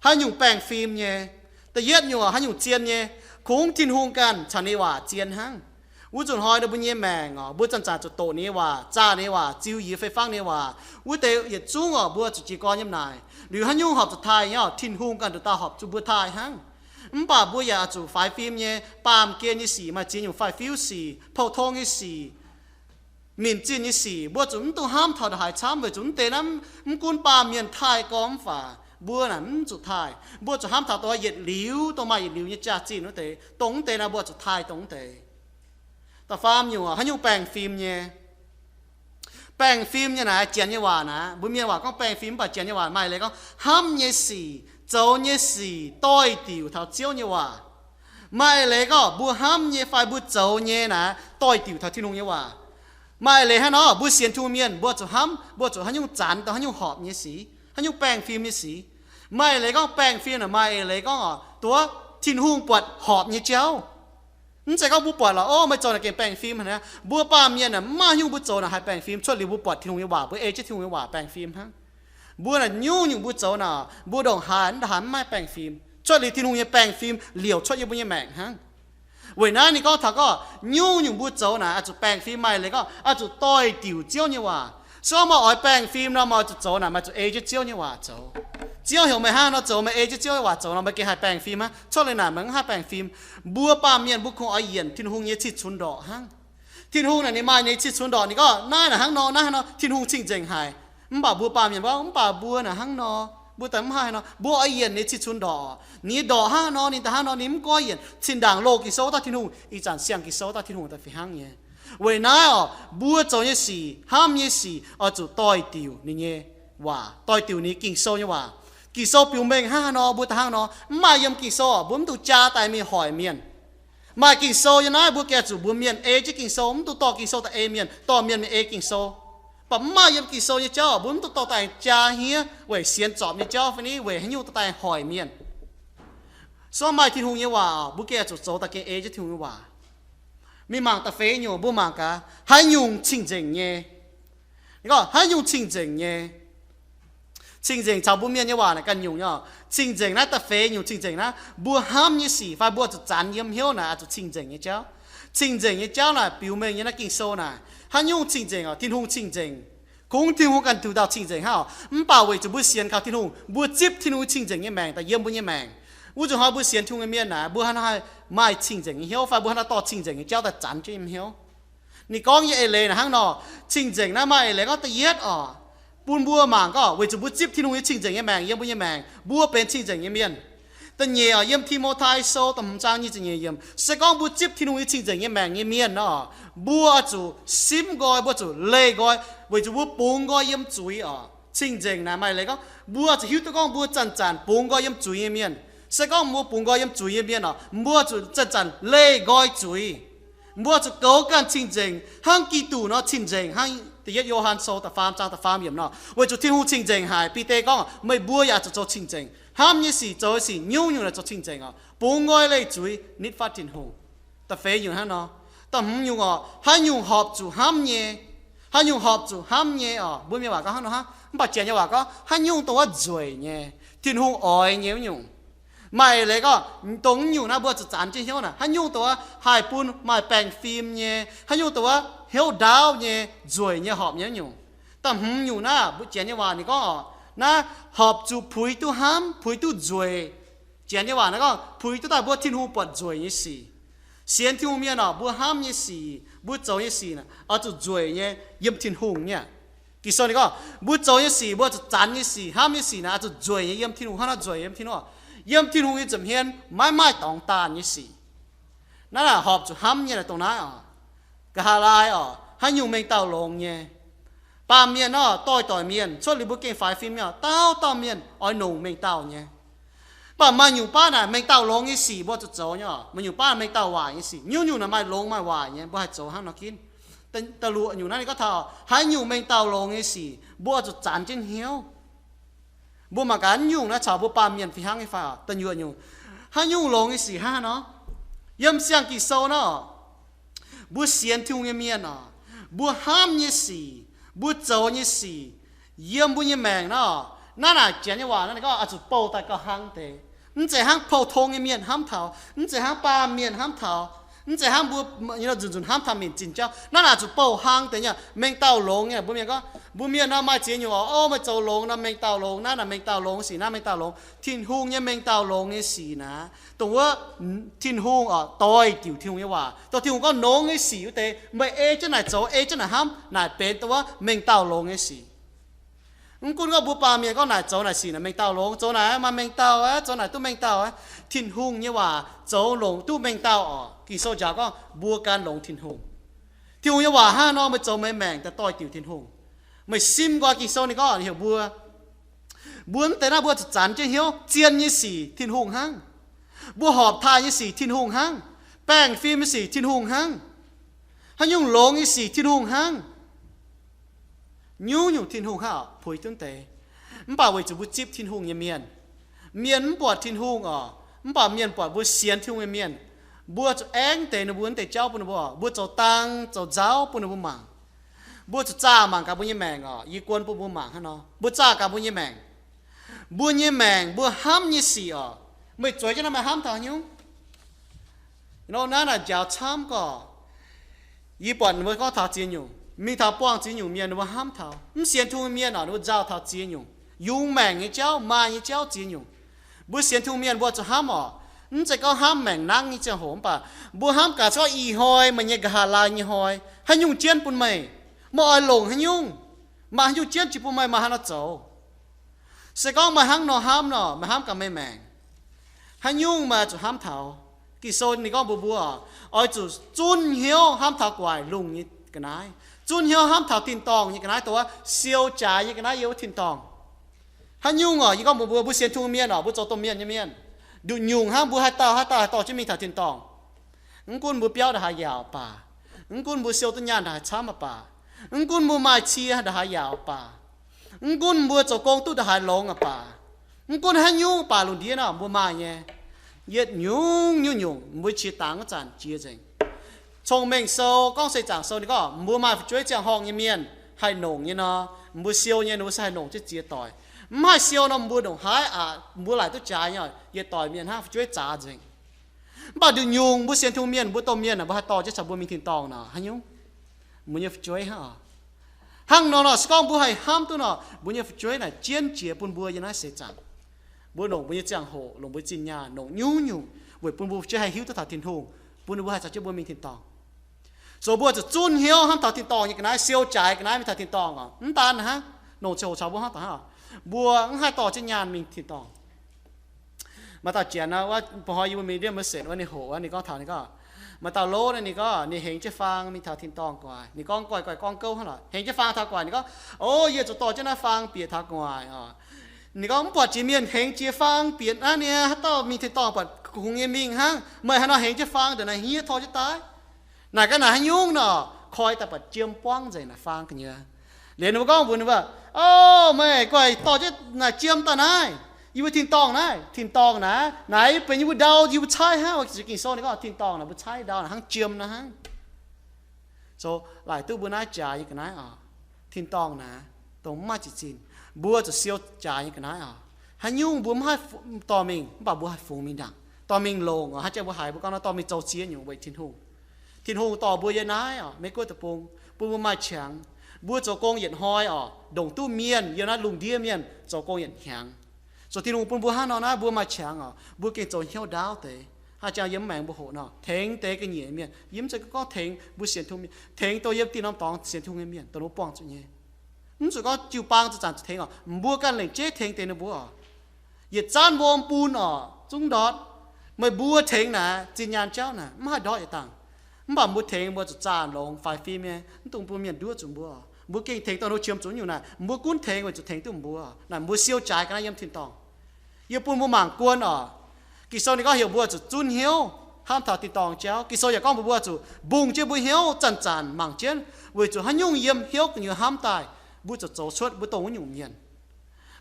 หันยุ่งแปลงฟิล์มเนี่ยแต่เย็ดอยู่หันยุ่งเจียนเนี่ยคงทิ้งหุงกันฉันนี่ว่าเจียนหังวุ้นจุนหอยเราบุญเยี่ยแมงบุญจันจ่าจุดโตนี้ว่าจ้านี้ว่าจิ้วยีไฟฟังนี้ว่าวุ้นเตยเหยียดจุ้งบัวจุจีกรยิ่มนายหรือหันยุ่งหอบจุดไทยเนี่ยทิ้งหุงกันตัวตาหอบจุบัวไทยหังป่าบัวอยากจุไฟฟิล์มเนี่ยปามเกณฑ์นี่สีมาจีนอยู่ไฟฟิวสีเผาทองนี่สีมินจีนนี่สีบัวจุนตัวห้ามถอดหายช้ำไปจุนเตน้ำมันกุนปามเมียนไทยก้อมฝ่าบัวน่ะมันจุดไทยบัวจะห้ามถอดตัวเหยียดหลิวตัวมาเหยียดหลิวเนี่ยจ้าจีนนั่นเตตรงเตนะบัวจุดไทยตรงเตแต่ฟาร์มอยู่หันยุ่งแปลงฟิล์มเนี่ยแปลงฟิล์มเนี่ยนะเจียนเนี่ยว่านะบุญเมียว่าก็แปลงฟิล์มป่ะเจียนเนี่ยว่าไม่เลยก็ห้ามเนี่ยสีโจเนี่ยสีต้อยติวเท่าเจียวเนี่ยว่าไม่เลยก็บัวห้ามเนี่ยไฟบัวโจเนี่ยนะต้อยติวเท่าที่นุ่งเนี่ยว่าไม่เลยฮะเนาะบัวเสียนทูเมียนบัวจุห้ามบัวจุหันยุ่งจานแต่หันยุ่งหอบเนี่ยสีหันยุ่งแปลงฟิล์มเนี่ยสีไม่เลยก็แปลงฟิล์มน่ะไม่เลยก็ตัวทิ้งหุ่งปวดหอบเนี่ยเจ้า sẽ có bút bọt là ôไม่โจนะเกมแปลงฟิล์มนะบัวป้าเมียน่ะมายุ่งบุโจนะให้แปลงฟิล์มช่วยรีบุปอดที่หงยว่าบัวจะที่หงยว่าแปลงฟิล์มฮะบัวน่ะยุ่งบุโจนะบัวดองหันไม่แปลงฟิล์มช่วยรีที่หงยแปลงฟิล์มเหลียวช่วยยังบุญยังแมงฮะเว้ยนะนี่ก็ถ้าก็ยุ่งบุโจนะอาจจะแปลงฟิล์มใหม่เลยก็อาจจะต่อยติ๋วเจียวเนี่ยว่า所以嘛，愛病film啦，嘛就做嗱，咪就 A 就招你話做，只要用咪蝦咯做，咪 A 就招你話做啦，咪叫係病 film 啊，出嚟嗱咪係病 film，บัวป้าเมียนบุคคล愛演天空嘢切春ดอกฮะ天空น่ะนี่มาเนี่ย切春ดอกนี่ก็น่าน่ะหังนอน่าเนาะ天空清靜係，唔把บัวป้าเมียนว่า唔把บัวน่ะหังนอบัวแต่唔係เนาะบัว愛演เนี่ย切春ดอกนี่ดอกหังนอนี่แต่หังนอนี่唔該演，前ดังโลกิโซตา天空，一陣相กิโซตา天空就非行嘢。為哪哦，不做一事，喊一事，我就代掉你嘢話，代掉你經數嘅話，經數表明哈喏，不得哈喏，唔係用經數，本都加大面海面，唔係經數嘅哪不叫做本面 A 即經數，唔都多經數的 A 面，多面咪 A 經數，不唔係用經數嘅招，本都多大加here，為先作嘅招，反正為很有大海面，所以買天空嘅話，不叫做做得嘅 A 即天空嘅話。มีมังตะเฟยอยู่บุมังกะให้ยุงชิงเจงเย่นี่ก็ให้ยุงชิงเจงเย่ชิงเจงชาวบุเมียนเนี่ยว่านะกันยุงเนาะชิงเจงนะตะเฟยอยู่ชิงเจงนะบัวห้ามยี่สี่ไฟบัวจะจานเยี่ยมเหี้ยวนะจะชิงเจงเนี่ยเจ้าชิงเจงเนี่ยเจ้าน่ะปิวเมงเนี่ยนะกินโซน่ะให้ยุงชิงเจงอ่ะทิ้งหงชิงเจงคงทิ้งหงกันถูดาวชิงเจงฮะ唔ป่าเวจะบุเสียนเขาทิ้งหงบัวจิบทิ้งหงชิงเจงเนี่ยแมงแต่เยี่ยมบุเนี่ยแมง我就好不先听个面呐，不喊他买清净晓，反不喊他多清净，叫他赚就唔晓。你講嘢嚟นะฮังเนาะ清淨นะไม่เลยก็ตะเย็ดอ๋อปุ่นบัวหมางก็เวจะบุจิบที่นุ่ง清淨嘅แมงเยี่ยมบุญแมงบัวเป็น清淨嘅面แต่เนี่ยเยี่ยมที่โมไทยโซแต่ผมจ้างนี่จะเนี่ยเยี่ยมสกองบุจิบที่นุ่ง清淨嘅แมง嘅面เนาะบัวจูซิมก้อยบัวจูเล่ก้อยเวจะบัวปูงก้อยเยี่ยมจุยอ๋อ清淨นะไม่เลยก็บัวจะหิวตะก้องบัวจันปูงก้อยเยี่ยมจุย嘅面สกองมัวปุ่งก้อยยำจุยเบี้ยนอ่ะมัวจุจันเล่ก้อยจุยมัวจุเก่ากันชิงเจงห้างกีตูเนาะชิงเจงห้างตีเยโยฮันโซแต่ฟาร์มจ้างแต่ฟาร์มเยี่ยมเนาะว่าจุที่หูชิงเจงหายปีเต้ก็ไม่บัวอยากจะโจชิงเจงห้ามยี่สี่โจสี่นิ้วอยู่ในโจชิงเจงอ่ะปุ่งก้อยเล่จุยนิดฟาตินหูแต่เฟยอยู่ฮะเนาะแต่หอยู่อ่ะให้อยู่หอบจุห้ามเย่ให้อยู่หอบจุห้ามเย่อ่ะบุญมีว่าก็ฮะเนาะฮะปัจเจียนว่าก็ให้อยู่ตัวจุยเย่ทินหูอ่อยเงี้ยอยู่ไม่เลยก็ตรงอยู่นะบัวจะจานจริงเหี้ยวนะให้ยุ่งตัวหายปูนไม่แปลงฟิล์มเนี่ยให้ยุ่งตัวเหี้ยวดาวเนี่ยจวยเนี่ยหอบเนี่ยอยู่แต่อยู่นะบุเจียนเนี่ยว่านี่ก็นะหอบจูผุยตู้ห้ามผุยตู้จวยเจียนเนี่ยว่านะก็ผุยตู้ตาบัวทิ้งหูปวดจวยเนี่ยสิเสียนทิ้งหูเนี่ยเนาะบัวห้ามเนี่ยสิบัวโจเนี่ยสินะเอาจูจวยเนี่ยยิ้มทิ้งหูเนี่ยกิโซนี่ก็บัวโจเนี่ยสิบัวจะจานเนี่ยสิห้ามเนี่ยสินะเอาจูจวยเนี่ยยิ้มทิ้งหูห้าจวยยิ้มทิ้งหูยี่ยมที่หงยี่จำเห็นไม่ตองตานี่สินั่นแหละหอบจุห้ำเนี่ยตรงนั้นอ่ะกะฮาลายอ่ะให้อยู่เมงเต่าลงเนี่ยปาเมียนอ่ะต่อยเมียนช่วยรีบุกเกงไฟฟิล์มเนี่ยเต่าเมียนอ้อยหนุ่มเมงเต่าเนี่ยป่ามาอยู่ป้าน่ะเมงเต่าลงยี่สิบ่จะโจเนี่ยมาอยู่ป้าเมงเต่าหวายยี่สิอยู่น่ะไม่ลงไม่หวายเนี่ยบ่ให้โจห้ามนักกินแต่รู้อยู่นั่นก็เท่าให้อยู่เมงเต่าลงยี่สิบ่จะจานจิ้นเหี้ยวบัวมาการยุ่งนะชาวบัวปาเมียนฟิฮังไอ้ฟ้าตันยุ่งยุ่งให้ยุ่งลงไอ้สี่ห้าเนาะย่ำเสียงกี่โซเนาะบัวเสียนทุ่งเมียนเนาะบัวห้ามยี่สี่บัวโจยี่สี่ย่ำบัวยี่แมงเนาะนั่นน่ะเจียนยี่ว่านั่นก็อาจจะโปแต่ก็ห้างเตะนั่นจะห้างโพทงเมียนห้ามเท้านั่นจะห้างปาเมียนห้ามเท้านั่นจะห้ามบัวนี่เราจุนห้ามทำเมียนจินเจ้านั่นอาจจะโปห้างแต่เนี่ยเมงเต้าลงเนี่ยบัวเมียก็บุญเมียน่ามาเจียนอยู่ว่าโอ้มาโจลงนะเมงเต่าลงนั่นน่ะเมงเต่าลงสีน่ะเมงเต่าลงทิ้นหุงเนี่ยเมงเต่าลงเนี่ยสีนะตัวว่าทิ้นหุงอ่ะต่อยติ๋วทิ้งเนี่ยว่าตัวทิ้งหุงก็น้องเนี่ยสีอยู่แต่ไม่จะไหนโจจะไหนห้ามไหนเป็นตัวว่าเมงเต่าลงเนี่ยสีคุณก็บุปผาเมียก็ไหนโจไหนสีนะเมงเต่าลงโจไหนมาเมงเต่าโจไหนตู้เมงเต่าทิ้นหุงเนี่ยว่าโจลงตู้เมงเต่าอ่ะกี่โซจ่าก็บัวการลงทิ้นหุงทิ้นหุงเนี่ยว่าห้าน้องมาโจไม่แมงแต่ต่อยติ๋วทิ้นหุงไม่ซิมกว่ากี่โซนี่ก็เหี่ยวบัวแต่หน้าบัวจะจานจะเหี่ยวเจียนยี่สี่ทิ้นหุงหั่งบัวหอบทายยี่สี่ทิ้นหุงหั่งแป้งฟิล์มยี่สี่ทิ้นหุงหั่งให้ยุ่งหลงยี่สี่ทิ้นหุงหั่งยุ่งทิ้นหุงห่าผุยต้นเตะมันป่าไว้จะบุจิบทิ้นหุงยี่เมียนปวดทิ้นหุงอ๋อมันป่าเมียนปวดบุเสียนทิ้นหุงยี่เมียน bữa cho anh tệ nó buồn tệ cháu bữa nó bữa cho tăng cho giáo bữa nó bữa mảng bữa cho cha mảng cả bữa như mèn y quân bữa mảng nó bữa cha cả bữa như mèn bữa ham như xì mới chơi cho nó mà ham thằng nhung nó nói là giáo tham có y bọn mới có thảo chiến nhung mình thảo quang chiến nhung miền nó ham thảo không xiên thu miền nó giáo thảo chiến nhung dùng mèn như cháu mà như cháu chiến nhung bữa xiên thu miền bữa cho ham chỉ có ham mèn năng như cháu hổm bà bữa ham cả cho y hoi mà như gà la như hoi hay nhung chiến bún mày mọi lồng hay nhung mà nhung chiến chỉ bún mày mà hắn nó走sẽ có mà hắn nó mà ham cả mày mèn hay nhung mà cho ham thảo kỳ số này có bùa ôi chủ chun hiếu ham thảo quải lùng như cái này chun hiếu ham thảo tin tòng như cái nàyตัวsiêu trái như cái này yếu tin tòng hay nhung như có bùa xiên thu miên bùa cho tôm miên như miênดูnhung ham bùa hai tao chứ mình thảo tin tòng ứng quân bùa béo đã hai yào bà ứng quân bùa siêu tuân nhàn đã hai chám bà ứng quân bùa mai chia đã hai yào bà ứng quân bùa cho công tu đã hai lông bà ứng quân hay nhung bà luôn đi nào bùa mai nhé yết nhung mới chia táng chán chia rình thông minh sâu con xây giảng sâu thì có mua mà chuối chẳng hong như miền hay nồng như nó mua siêu như nó sai nồng chứ chia tỏi mai siêu nó mua đồng hái mua lại tôi trái nhở yết tỏi miền ha chuối trả rình bà đừng nhung mua xiên thu miền mua tôm miền là bà tỏi chứ chẳng mua mình thìn tòng nào hay nhung mua như chuối ha hăng nó con mua hay ham tôi nó mua như chuối này chiên chia bún bùa như nó sẽ chẳng bữa nông bữa giang hồ nông bữa chín nhà nông nhung bữa bún bùa chơi hay hiếu tới thảo thiên hùng bún bùa hay sao chơi bữa mình thiên tòng rồi bữaจะจุนhiếu ham thảo thiên tòng như cái này siêu trái cái này mình thảo thiên tòng không tan hả nông châu cháu bữa hát hả bùa hai tỏ trên nhà mình thiên tòng mà tao chuyệnนะว่าพออยู่มีเรื่องมาเสร็จว่าในโหว่านี่ก็ถาวนี่ก็มาตาโลนี่ก็นี่เห็นจะฟังมีถาวทินตองกว่านี่ก้องก่อยก้องเก้าเท่าไหร่เห็นจะฟังถาวกว่านี่ก็โอ้ยจะต่อจะน่าฟังเปียถาวกว่านี่ก็ปวดจีเมียนเห็นจะฟังเปลี่ยนเนี่ยต้องมีทินตองปวดคงยังมิงฮะเมื่อให้เราเห็นจะฟังแต่ไหนเฮียทอจะตายไหนก็ไหนให้ยุ่งเนาะคอยแต่ปัดเจียมป้องใจน่ะฟังกันเยอะเรียนว่าก็บุญว่าโอ้ไม่ก่อยต่อจะไหนเจียมตาไหนยูทินตองนะทินตองนะไหนเป็นยูดาวยูใช่ฮะว่าจะกินโซ่นี่ก็ทินตองนะบุใช่ดาวนะทั้งเจียมนะฮะโซ่หลายตู้บุญน่าจ่ายกันนะทินตองนะตรงมาจิตจินบัวจะเสียวจ่ายกันนะฮันยุ่งบัวไม่ให้ต่อมิงบ่าบัวให้ฟูมิงดังต่อมิงลงฮันเจ้าบัวหายบัวก็น่าต่อมิงโจเชียอยู่ไว้ทินหูต่อบัวยันน้ายไม่กลัวตะปงบัวมาเฉียงบัวโจกงเหยียดห้อยดงตู้เมียนยันนั้นลุงเดียเมียนโจกงเหยียดแข็งส่วนที่ลุงปุ่นบัวห้านนะบัวมาเฉียงบัวเก่งโจเหี้ยวดาวเตะฮันเจ้ายิ้มแมงบัวโหนเทงเตะกันเหยียดเมียนยิ้มจะก็เทงบัวเสียนทุ่งเมียนเทงตัวเย็บตีน้ำตองเสียนทุ่งเมียนตัวนู้นป้องจุดเงี้ยrồi có chiều bang cho chẳng thấy mua cái lệnh chế thèn tiền nó búa nhiệt chan vôm pun chúng đó mới búa thèn nè chỉ nhàn cháu nè mà đó vậy tàng mà mua thèn mua cho chan lồng phải phim nè tung búa miền đua chúng búa kinh thèn tao nó chiêm chúng nhiều nè mua cuốn thèn rồi cho thèn tung búa nè mua siêu trái cái này yếm thiên tòng yếm pun mua mảng cuốn kỳ sau này có hiểu búa cho chun hiếu ham thảo thiên tòng chéo kỳ sau giờ có búa cho bùng chơi búa hiếu chăn mảng chiến với cho hắn nhung yếm hiếu như ham tàiบุจะโจชดบุตรงอยู่เมียน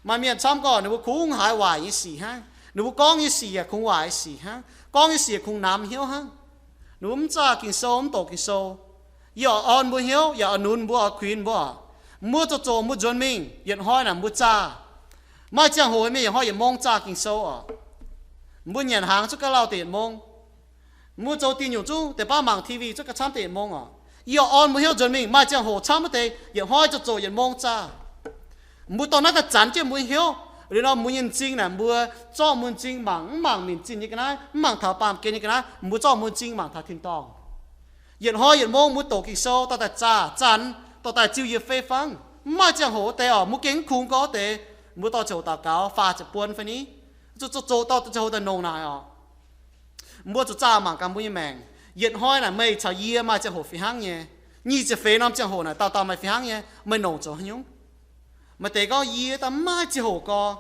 มาเมียนซ้ำก่อนหนูคุ้งหายไหวยี่สี่ฮะหนูก้องยี่สี่คงไหวสี่ฮะก้องยี่สี่คงน้ำเหี้ยวฮะหนูมันจะกินโซ่มันตกกินโซ่อย่าอ่อนบุเหี้ยวอย่าอ่อนนุ่นบุอ่อนควีนบุมัวโจมัวจนมิงยันห้อยน่ะมัวจ้าไม่เจ้าหัวไม่ยันห้อยยันมองจ้ากินโซ่มัวเหยียนหางจุกกะเล่าเตียนมองมัวโจตีนอยู่จู้แต่ป้าหมังทีวีจุกกะช้ำเตียนมองอย่าอ่อนมือเหี้ยวจนมิงมาเจ้าหัวช้ำไม่เตะอย่าห้อยจะโจอย่ามองจ้ามือตอนนั้นจะจันเจ้ามือเหี้ยวหรือเรามือยินจริงน่ะมือจ้อมือจริงหมังมินจริงนี่กันนะหมังถาปามเกนี่กันนะมือจ้อมือจริงหมังถาทิ้งตองอย่าห้อยอย่ามองมือโตกิโซต่อแต่จ้าจันต่อแต่จิวเย่เฟฟังมาเจ้าหัวเตะมือเก่งคุ้งก็เตะมือต่อโจตาเกาฟ้าจะปวนไฟนี้โจต่อโจแต่นงนายมือจะจ้าหมังกันมือแมงnhiệt hoi là mày chào yê mà chẳng hồ phi hăng nhé nhị chỉ phê nam chẳng hồ này tao mày phi hăng nhé mày nổ cho nhung mà té có yê tao mai chỉ hồ co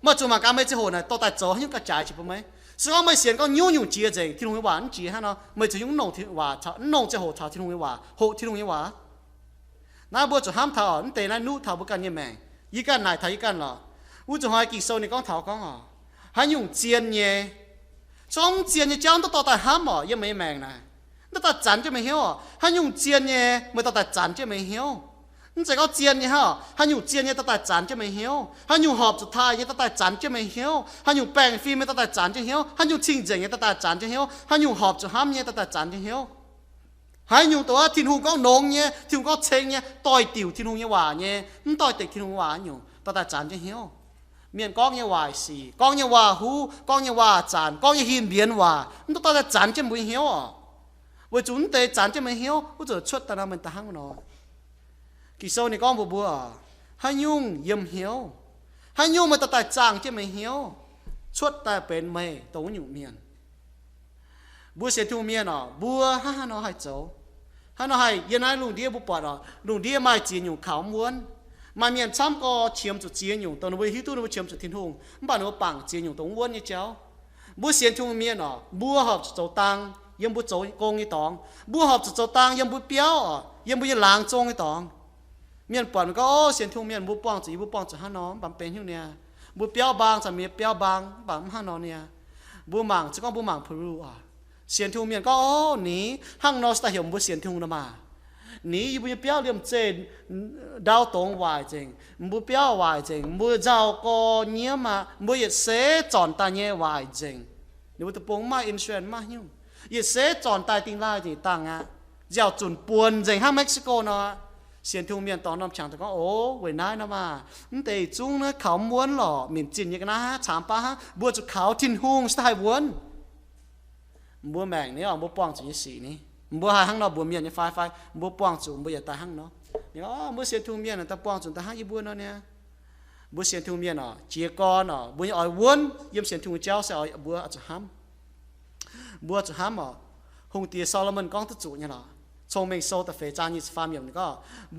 mà chúng mà cá mày chỉ hồ này tao tại cho nhung cả trái chỉ mấy sau mày xiên có nhung nhung chia gì thì không có bán chia ha nó mày chỉ nhung nổ thì hòa chào nổ chỉ hồ chào thì không có hòa hồ thì không có hòa na bữa cho ham thảo nó té na nút thảo bữa cần như mày y cần này thấy y cần là u cho hai kỳ sau này con thảo con hai nhung chiên nhé trong chiến như cháu tao tại hám ở yên mấy mèn này nó ta chán cho mày hiểu hắn dùng chiến như mới tao tại chán cho mày hiểu nó chỉ có chiến như hả hắn dùng chiến như tao tại chán cho mày hiểu hắn dùng họpสุดท้ายnhư tao tại chán cho mày hiểu hắn dùng bèn phim như tao tại chán cho hiểu hắn dùng trình diễn như tao tại chán cho hiểu hắn dùng họp cho hám như tao tại chán cho hiểu hắn dùngตัวthiên hùng có nông như thiên hùng có chênh như tỏi tiểu thiên hùng như hòa như nó tỏi tịch thiên hùng hòa nhiều tao tại chán cho hiểu miền con như hòa xì con như hòa hú con như hòa chán con như hiền biến hòa nó tao tại chán cho mày hiểu à với chúng ta chán cho mày hiểu bây giờ xuất ta mình ta hăng nó kỳ sau này con bùa hay nhung yếm hiếu hay nhung mà ta tại chàng cho mày hiếu xuất ta bên mày tấu nhủ miền bùa sẽ thu miền à bùa ha nó hay cháu ha nó hay yên ai lùng đĩa bùa bọt à lùng đĩa mai chỉ nhủ khảo muốn mà miền chăm có chiếm chút chia nhủ tao nó với hít tu nó với chiếm chút thiên hùng bạn nó bằng chia nhủ tấu muốn như cháu bùa sẽ thu miền à bùa học cháu tăng yếm bùa cháu công như tòng bùa học cháu tăng yếm bùa béo à yếm bùa làng trông như tòng miền bẩn cóเสียนทุ่งเมียนบุปผองจีบุปผองจะหาน้องบังเป็นอยู่เนี่ยบุปเปียวบางจะมีเปียวบางบังหาน้องเนี่ยบุหมังจะก็บุหมังพลูอ่ะเสียนทุ่งเมียนก็หนีห้างนอสตาเหี่ยมบุเสียนทุ่งนะมาหนีบุเปียวเลี่ยมเจนดาวตงวายจริงบุเปียววายจริงบุเจ้าก็เนี้ยมาบุเหยียดเสจอนตาเนี้ยวายจริงเดี๋ยวบุตรปงมาอินชัวร์มาหิ้วเหยียดเสจอนตายติงไล่จีต่างอ่ะเจ้าจุนปวนจริงห้างเม็กซิโกเนาะเสียนทุ่งเมียนตอนน้ำช่างแต่ก็โอ้เว้ยนายนะมาแต่จุ้งนะเขาม้วนหล่อเหม็นจินอย่างนะฮะถามป้าฮะบัวจุดเขาทิ้นหุ่งสไตล์วนบัวแมงนี่อ๋อบัวป้องจุดยี่สีนี่บัวหาห้างนอบัวเมียนยังไฟบัวป้องจุดบัวอย่าตายห้างเนาะนี่อ๋อบัวเสียนทุ่งเมียนแต่ป้องจุดตาห้างยี่บัวเนาะเนี่ยบัวเสียนทุ่งเมียนอ๋อเจียกอนอ๋อบัวยังอ่อยวนเยี่ยมเสียนทุ่งเจ้าเสียอ่อยบัวอาจจะห้ำบัวจะห้ำอ๋อหงเตียซอลมันก้องตะจุเนี่ยหรอชงเมงโซแต่เฟจานี่ฟาร์มอย่างนี้ก็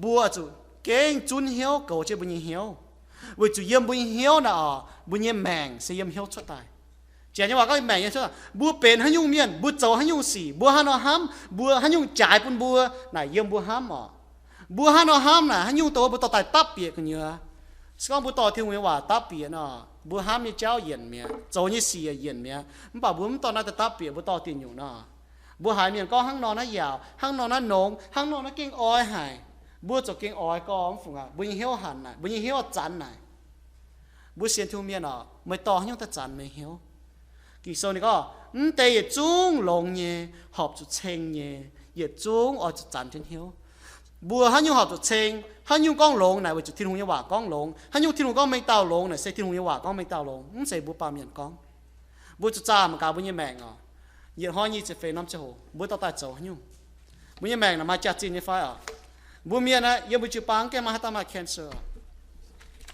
บัวจุเก่งจุนเหี้ยวเก่าเจ้าบุญเหี้ยววิจุเยี่ยมบุญเหี้ยวน่ะอ๋อบุญเยี่ยมแมงเสียมเหี้ยวชุดตายเจ้าเนี่ยว่าก็แมงยังชุดบัวเป็นให้ยุ่งเมียนบัวโจให้ยุ่งสีบัวฮันอห้ำบัวให้ยุ่งจ่ายปุ่นบัวไหนเยี่ยมบัวห้ำอ๋อบัวฮันอห้ำน่ะให้ยุ่งตัวบัวต่อตายตับเปียกกันเยอะสกังบัวต่อที่หัวว่าตับเปียกน่ะบัวห้ำนี่เจ้าเย็นเมียโจนี่สีเย็นเมียมันป่าบัวมันต่อน่าจะตับเปียกบัวต่อตีนอยู่น่ะบัวหายเมียนก็ห้างนอนน่ะยาวห้างนอนน่ะหนงห้างนอนน่ะเก่งอ้อยหายบัวจกเก่งอ้อยก็ฝูงอ่ะบัวยิงเหี้ยวหันน่ะบัวยิงเหี้ยวจันน่ะบัวเสียนทุ่งเมียนอ่ะไม่ต่อให้ยังแต่จันไม่เหี้ยวกี่โซนี่ก็แต่อย่าจุ้งลงเย่หอบจุดเชงเย่อย่าจุ้งอ้อยจุดจันจนเหี้ยวบัวหันยุ่งหอบจุดเชงหันยุ่งก้องลงไหนว่าจุดที่หงยว่าก้องลงหันยุ่งที่หงก้องไม่เต้าลงไหนเสที่หงยว่าก้องไม่เต้าลงใส่บัวปลาเมียนก้องบัวจุดจ้ามันกาบัวยี่แมงอ่ะยี่ห้อยี่จะเฟน้ำเจ้าบัวต่อตาเจ้ายุ่งบัวยี่แมงน่ะมาจากจีนยี่ไฟอ่ะบัวเมียนะยังบัวจุปังแกมาให้ตามาแคนเซอร์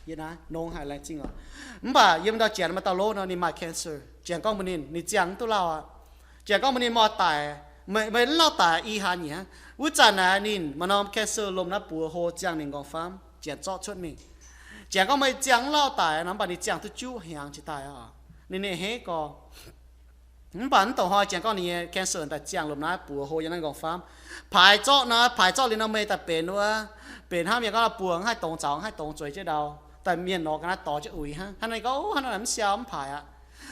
ยี่นะนงหายแรงจริงอ่ะมั้งบ่ายังดาวเจียนมาตาโลนะนี่มาแคนเซอร์เจียนก้องมันนี่เจียงตัวเราอ่ะเจียงก้องมันมอตายไม่เล่าตายอีหานี่ฮะวุ้จันนะนี่มันนอมแคนเซอร์ลมนะปัวโฮเจียงหนึ่งกองฟ้าเจียนจอดชุดมีเจียงก็ไม่เจียงเล่าตายน้ำบ่านี่เจียงตัวจู้เฮียงจะตายอ่ะนี่เฮก็bản tổ hoa chẳng có này cancer tại chẳng lùm ná bùa hồ yang gong farm phải cho lên nó mê tại bền nữa bền ham yang có là buồng hai tông chóng hai tông chuối chứ đâu tại miền nó cái nó to chứ ủi ha hắn này có hắn làm sao không phải ạ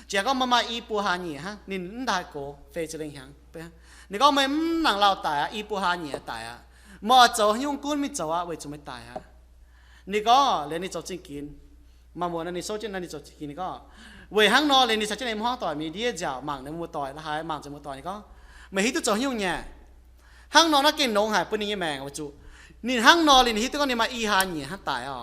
chẳng có mà y bùa hà nhỉ ha nín đại cổ phê cho lên hàng này có mấy nàng lao tại y bùa hà nhỉ tại à mà cháu nhung cuốn mi cháu à vậy chúng mới tại à này có lên này cháu chính kín mà muốn này số trên này cháu chính kín này có về hàng nọ lên đi sao cho em hoang tỏi mi đi dạo mảng này mua tỏi là hai mảng cho mua tỏi này có mày hít tôi cho hiu nhỉ hàng nọ nó kinh nông hải bên này mèng và chú nhìn hàng nọ lên hít tôi con này mà y hàn nhỉ hát tải à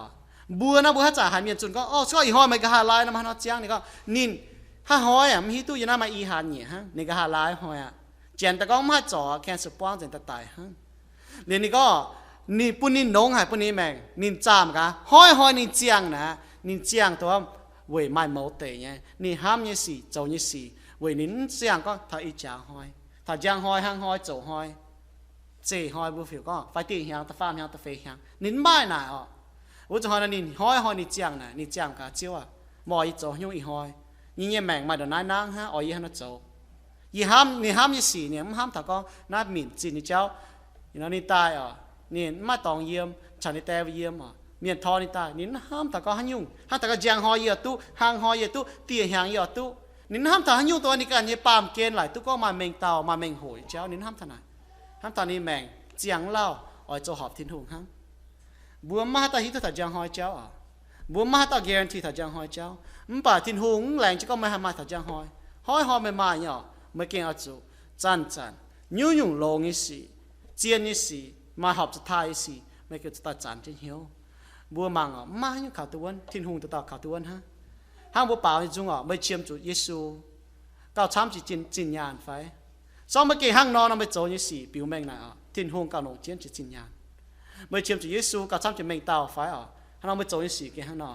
bùa nó bùa hát trả hàn miền chuẩn có có y hoi mày cái hà lai nó mà nó chiang này có nhìn hát hoi à hít tôi giờ mà y hàn nhỉ ha này cái hà lai hoi à chèn ta có mà trò khen sụp quang chèn ta tải ha lên này có nhìn bên này nông hải bên này mèng nhìn chạm cả hoi nhìn chiang nè nhìn chiangตัวvậy mai mẫu tệ nhé, ni ham như gì, trâu như gì, vậy nín giang có thay ít giang hoi, thay giang hoi, hang hoi, trâu hoi, chế hoi bữa phiêu có, phải tiền hàng, ta farm hàng, ta phê hàng, nín mai này à, bữa cho hoi là nín hoi ni giang này, ni giang cả chiếu à, mọi trâu nhung ít hoi, như nhẹ mèn mai đồ nai nang ha, oi hắn nó trâu, ni ham như gì, ni ham thà con, nát mìn chín ni cháu, ni tai à, ni mai tòng yếm, chẳng ni tè yếm à. miền thọนี่ตายนี่ห้ามแต่ก็หันยุ่งห้ามแต่ก็จางหอยเยอะตู้หางหอยเยอะตู้เตี้ยหางเยอะตู้ nín ham thà nhungตัวนี่กันยี่ปามเกณฑ์หลายตุก็มาเมงเตามาเมงหอยเจ้าnín ham thàไหนham thàนี่แมงเจียงเล่าอ๋อจะหอบทิ้งหงฮังบัวมาตาฮิตถาจังหอยเจ้าบัวมาตาเกณฑ์ที่ถาจังหอยเจ้าป่าทิ้งหงแรงจะก็ไม่ให้มาถาจังหอยหอยไม่มาเนี่ยไม่เก่งเอาจูจันยุ่งลงอีสิเจียนอีสิมาหอบจะทายอีสิไม่เกี่ยวจะตัดจันจะเหี้ยวบัวมังมาอยู่ข่าวตัวนั้นทิ้งหงตัวข่าวตัวนั้นฮะห้างบัวป่าที่จุงไม่เชื่อมจุเยซูก้าวช้ำจิจินญาณไฟสองเมื่อกี้ห้างนอนเราไม่โจยี่สิปิวแมงน่ะทิ้งหงก้าวหนงเจียนจิญญาณไม่เชื่อมจุเยซูก้าวช้ำจิแมงเตาไฟห้างเราไม่โจยี่สิกี่ห้างนอ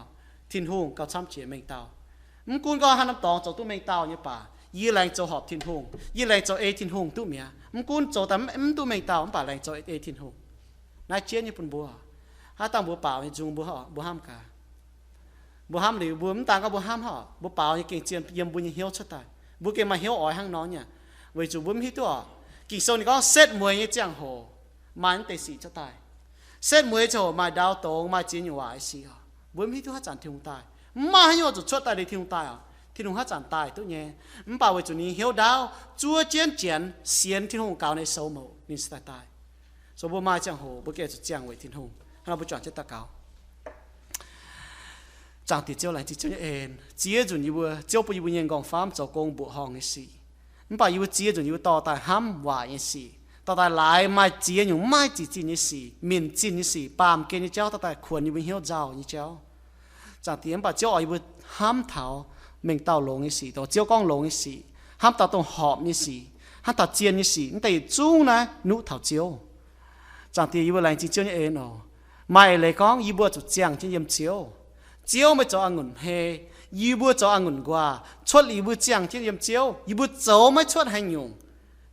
ทิ้งหงก้าวช้ำจิแมงเตากุนก็ห้างน้ำตองโจตู้แมงเตาเนี่ยป่ายี่แรงโจหอบทิ้งหงยี่แรงโจทิ้งหงตู้เมียกุนโจแต่ตู้แมงเตาป่าแรงโจทิ้งหงนายเจียนญี่ปุ่นบัวถ้าตั้งบัวเปล่าให้จุงบัวห้ามกาบัวห้ามหรือบัวมันต่างกับบัวห้ามห่อบัวเปล่ายังเก่งเจียนเยี่ยมบุญยังเหี้ยวชัดตายบัวเก่งมาเหี้ยวอ้อยห้างน้องเนี่ยเวจูบัวมีตัวกี่โซนนี่ก็เซตมวยยังเจียงโหมันแต่สีชัดตายเซตมวยโจมาดาวโตมาเจียนอยู่ว่าไอซีบัวมีตัวจันทิ้งตายมาให้ยอดจุดชัดตายเลยทิ้งตายที่นุ่งจันตายตัวเนี่ยมันเปล่าเวจูนี้เหี้ยวดาวจัวเจียนเสียนที่นุ่งเก่าในโซโมนี่สตายสมบูรณ์มาเจียงโหบัวเก่งจุดเจียงไว้ทิ้งหงเราไปจอดเจ้าตะเกาจากติดเจ้าหลายติดเจ้าเองเจี๊ยจุนยูเจ้าไปยูยังกองฟ้ามเจ้ากงบุห้องนี่สิมันไปยูเจี๊ยจุนยูต่อแต่ห้ามว่านี่สิต่อแต่หลายไม่เจี๊ยอยู่ไม่จีจีนี่สิมินจีนี่สิปามเกนี่เจ้าต่อแต่ควรยูเหี้ยวเจ้านี่เจ้าจากที่มันไปเจ้ายูห้ามเท้าเม่งเต้าลงนี่สิต่อเจ้ากองลงนี่สิห้ามต่อตรงหอบนี่สิห้ามต่อเจียนนี่สิมันแต่จุ้งนะนุเท้าเจ้าจากที่ยูหลายจีเจ้านี่เองเนาะไม่เลยก้องยูบัวจุดเจียงที่ยำเจียวเจียวไม่จะองุ่นเฮยีบัวจะองุ่นกว่าชดยีบัวเจียงที่ยำเจียวยีบัวโจไม่ชดให้ยุง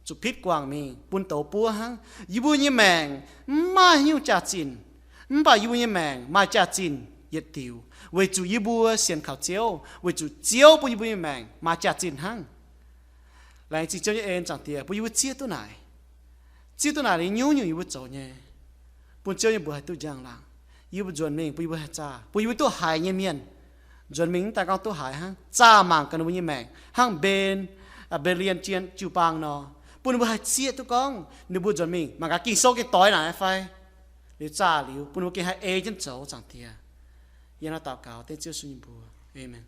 จุพิษกวางมีปุ่นโตปัวหังยีบัวยี่แมงมาหิวจ่าจินบ่ายีบัวยี่แมงมาจ่าจินเย็ดติวเวจูยีบัวเสียนข่าวเจียวเวจูเจียวปุ่นยีบัวยี่แมงมาจ่าจินหังหลังจากเจ้าเอ็นจังเตียปุ่นยีบัวเจียตัวไหนเจียตัวไหนเลยยุ่งยีบัวโจเนี่ยปุ่นเจ้ายีบัวให้ตัวจางหลังยูบจวนมิงปุยบุษจ้าปุยบุตัวหายเงียนจวนมิงแต่ก็ตัวหายฮังจ้ามังกันวันยี่แมงฮังเบเรียนเจียนจูปังเนาะปุ่นบุหายเสียตุกองนึกบุจวนมิงมันก็กินโซ่กินต่อยหน่ะไฟหรือจ้าหรือปุ่นบุกินให้เอจนโจจังเทียยันเราตากาวเต้เจ้าสุนิบัวเอเมน